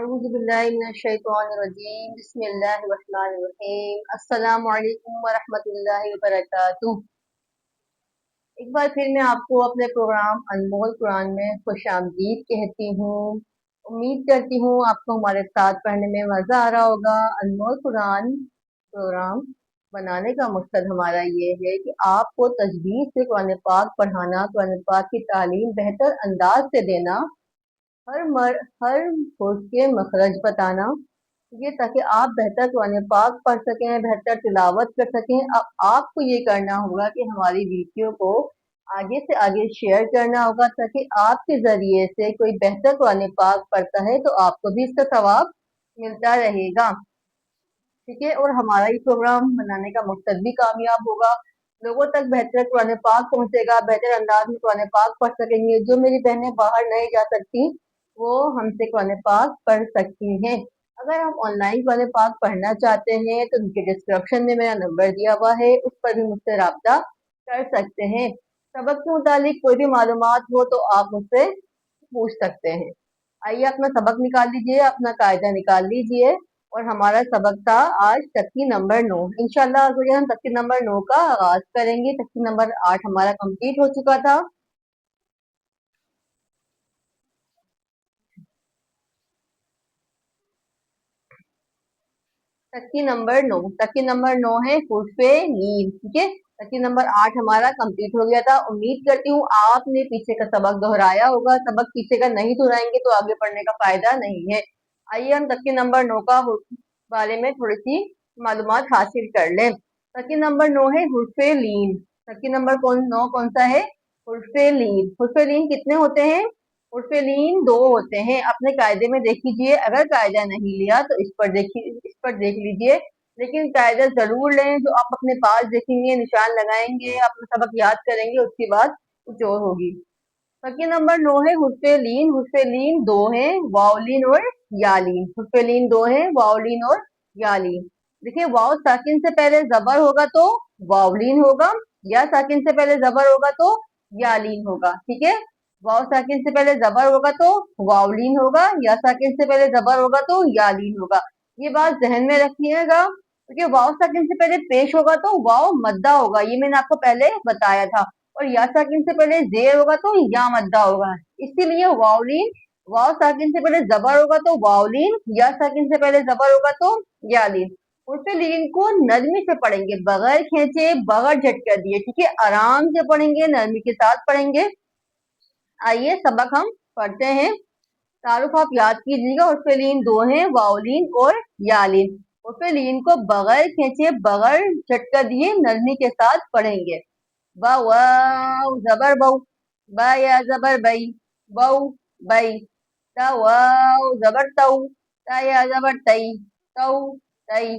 अऊज़ु बिल्लाहि मिनश्शैतानिर्रजीम बिस्मिल्लाहिर्रहमानिर्रहीम अस्सलामु अलैकुम व रहमतुल्लाहि व बरकातुहू। एक बार फिर मैं आपको अपने प्रोग्राम अनमोल कुरान में खुशामदीद कहती हूँ। उम्मीद करती हूँ आपको हमारे साथ पढ़ने में मज़ा आ रहा होगा। अनमोल कुरान प्रोग्राम बनाने का मकसद हमारा ये है कि आपको तजवीज़ से कुरान पाक पढ़ाना, कुरान पाक की तालीम बेहतर अंदाज से देना, हर हुर्फ के मखरज बताना, ये ताकि आप बेहतर कुरान पाक पढ़ सकें, बेहतर तिलावत कर सकें। अब आपको ये करना होगा कि हमारी वीडियो को आगे से आगे शेयर करना होगा, ताकि आपके जरिए से कोई बेहतर कुरान पाक पढ़ता है तो आपको भी इसका सवाब मिलता रहेगा। ठीक है, और हमारा ये प्रोग्राम बनाने का मकसद भी कामयाब होगा। लोगों तक बेहतर कुरान पाक पहुंचेगा, बेहतर अंदाज में कुरान पाक पढ़ सकेंगे। जो मेरी बहनें बाहर नहीं जा सकती वो हमसे कुरान पाक पढ़ सकती हैं। अगर हम ऑनलाइन कुरान पाक पढ़ना चाहते हैं तो नीचे डिस्क्रिप्शन में मेरा नंबर दिया हुआ है, उस पर भी मुझसे राब्ता कर सकते हैं। सबक के मुतालिक कोई भी मालूमात हो तो आप मुझसे पूछ सकते हैं। आइए अपना सबक निकाल लीजिए, अपना कायदा निकाल लीजिए। और हमारा सबक था आज तख्ती नंबर 9। इंशाल्लाह आज हम तख्ती नंबर 9 का आगाज करेंगे। तख्ती नंबर 8 हमारा कंप्लीट हो चुका था। तख्ती नंबर 9, तख्ती नंबर 9 है हुर्फे नीम। ठीक है, तख्ती नंबर 8 हमारा कंप्लीट हो गया था। उम्मीद करती हूँ आपने पीछे का सबक दोहराया होगा। सबक पीछे का नहीं दोहराएंगे तो आगे पढ़ने का फायदा नहीं है। आइए हम तख्ती नंबर 9 का बारे में थोड़ी सी मालूमात हासिल कर लें। तख्ती नंबर 9 है हुर्फे लीन। तख्ती नंबर 9 कौन सा है? हुर्फे लीन। हुर्फे लीन कितने होते हैं? उर्फेलीन 2 होते हैं। अपने कायदे में देख लीजिए, अगर कायदा नहीं लिया तो इस पर देख लीजिए, लेकिन कायदा जरूर लें। जो आप अपने पास देखेंगे, निशान लगाएंगे, अपना सबक याद करेंगे, उसके बाद कुछ और होगी। बाकी नंबर 9 है हुर्फेलीन। हुर्फेलीन 2 है, वाउलीन और यालीन। हुर्फेलीन 2 है, वाउलीन और यालीन। देखिए, वाव साकिन से पहले जबर होगा तो वाउलीन होगा, या साकिन से पहले जबर होगा तो यालीन होगा। ठीक है, वाव साकिन से पहले जबर होगा तो वाउलीन होगा, या साकिन से पहले जबर होगा तो यालीन होगा। ये बात जहन में रखिएगा, क्योंकि वाव साकिन से पहले पेश होगा तो वाव मद्दा होगा, ये मैंने आपको पहले बताया था। और या साकिन से पहले जेर होगा तो या मद्दा होगा। इसीलिए वाउलीन, वाव साकिन से पहले जबर होगा तो वाउलीन, या साकिन से पहले जबर होगा तो यालीन। उससे लीन को नरमी से पढ़ेंगे, बगैर खींचे, बगैर झटका दिए। ठीक है, आराम से पढ़ेंगे, नरमी के साथ पढ़ेंगे। आइए सबक हम पढ़ते हैं। तारुफ आप याद कीजिएगा। उर्फेलीन 2 हैं, वाउलीन और यालीन। उर्फेलीन को बगैर खींचे, बगैर झटका दिए, नरमी के साथ पढ़ेंगे। वाव जबर बऊ, बा या जबर बई, बऊ बई। वाव जबर तऊ, ता या जबर तई, तऊ तई।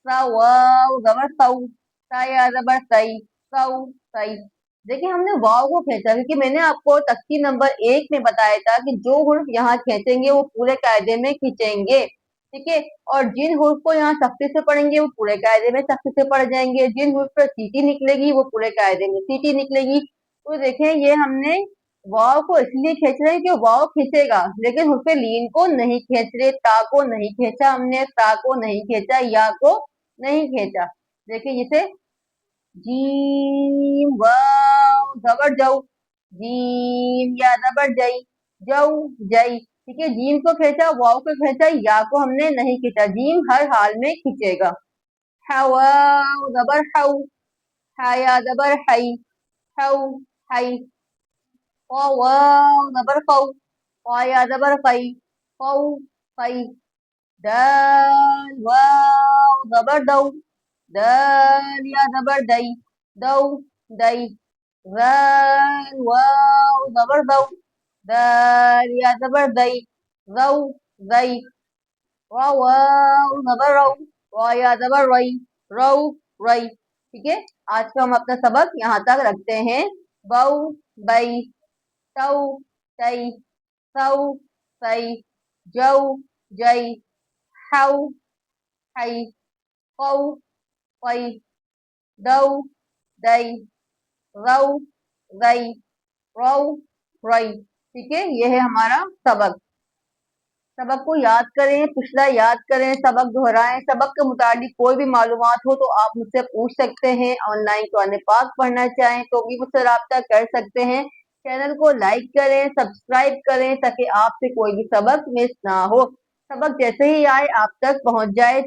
वाव जबर तऊ, ता या जबर तई, तऊ तई। देखिए, हमने वाव को खींचा क्योंकि मैंने आपको तख्ती नंबर 1 में बताया था कि जो हुर्फ यहाँ खींचेंगे वो पूरे कायदे में खींचेंगे। ठीक है, और जिन हुर्फ को यहाँ सख्ती से पढ़ेंगे वो पूरे कायदे में सख्ती से पढ़ जाएंगे। जिन हुर्फ पर सीटी निकलेगी वो पूरे कायदे में सीटी निकलेगी। तो देखें, ये हमने वाव को इसलिए खींच रहे हैं कि वाव खींचेगा, लेकिन हुर्फ लीन को नहीं खींच रहे। ता को नहीं खींचा हमने, ता को नहीं खींचा, या को नहीं खींचा। देखिए इसे जीम वाव जबर जाऊ, जीम या जबर जई, जाऊ जई। ठीक है, जीम को खींचा, वाव को खींचा, या को हमने नहीं खींचा। जीम हर हाल में खींचेगा। हवाव जबर हऊ, हाया जबर हई, हऊ हई। वाव जबर फऊ, वाया जबर फई, फऊ फई। दाल वाव जबर दऊ, दाल या जबर दई, दऊ दई। दाल वाव जबर दऊ, दाल या जबर दई, दऊ दई। वाव जबर रऊ, वा या जबर रई, रऊ रई। ठीक है, आज का हम अपना सबक यहाँ तक रखते हैं। बऊ बई, तऊ तई, सऊ सई, जऊ जई, हऊ हई, फऊ फई, दऊ दई, रऊ रई, रऊ रई। ठीक है, ये है हमारा सबक। सबक को याद करें, पिछला याद करें, सबक दोहराएं। सबक के मुताबिक कोई भी मालूमात हो तो आप मुझसे पूछ सकते हैं। ऑनलाइन कुरान पाक पढ़ना चाहें तो भी मुझसे राब्ता कर सकते हैं। चैनल को लाइक करें, सब्सक्राइब करें ताकि आपसे कोई भी सबक मिस ना हो। सबक जैसे ही आए आप तक पहुंच जाए।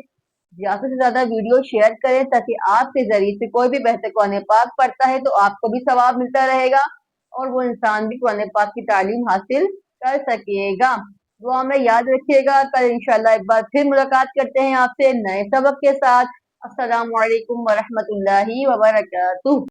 ज्यादा से ज्यादा वीडियो शेयर करें ताकि आपके जरिए से कोई भी बेहतर कुरान पाक पढ़ता है तो आपको भी सवाब मिलता रहेगा और वो इंसान भी कुरान पाक की तालीम हासिल कर सकेगा। दुआ में याद रखिएगा। कल इंशाल्लाह एक बार फिर मुलाकात करते हैं आपसे नए सबक के साथ। अस्सलामु अलैकुम वरहमतुल्लाहि वबरकातुहू।